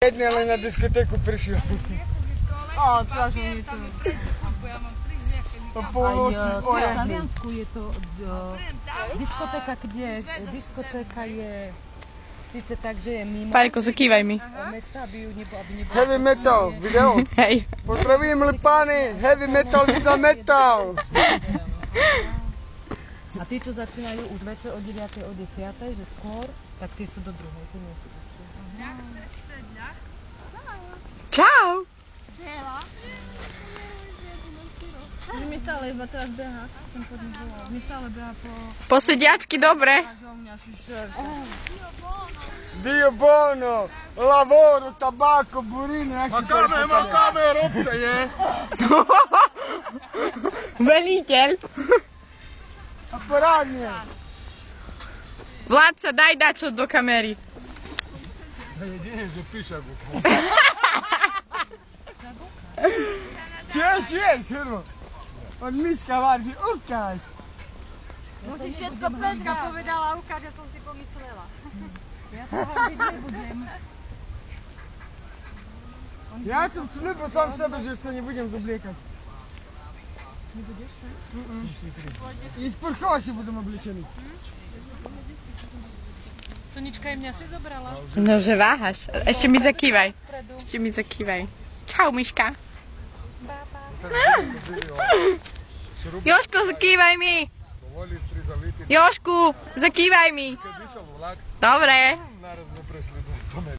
Jedný len na diskotéku prišiel. Á, pražu niečo. Po polnoci V Taliansku je to diskotéka, kde diskotéka je síce tak, že je mimo Paľko, zakývaj mi. mesta, aby nebola. Heavy metal, video. Hej. Pozdravím Lipány, heavy metal, za metal. A tí, čo začínajú už večer od 9. o 10. že skôr, tak tí sú do druhej, tí nie sú do Čau. Že mi stále iba teraz beha, som pod ním bola. Mi stále beha Po sediacky dobre. Dio buono, lavoro, tabacco, burino, jak si Makáme, robce, nie? Veliteľ. A porádne. Vládca, daj dačo do kamery. Jedine, že píša go. Tiež, Hermo. Od Miška váži, ukáž. Musíš všetko Petra povedala, ukáž, že som si pomyslela. Ja sa hambiť nebudem. Ja som slúbil sám sebe, že sa nebudem zobliekať. Nebudeš sa? I sprchovať si budem obličený. Sonička aj mňa si zobrala. No, že váhaš. Ešte mi zakývaj. Čau, Miška. Jožko, zakývaj mi. Jožku, zakývaj mi. Dobre. Naraz sme prešli 200 metrov.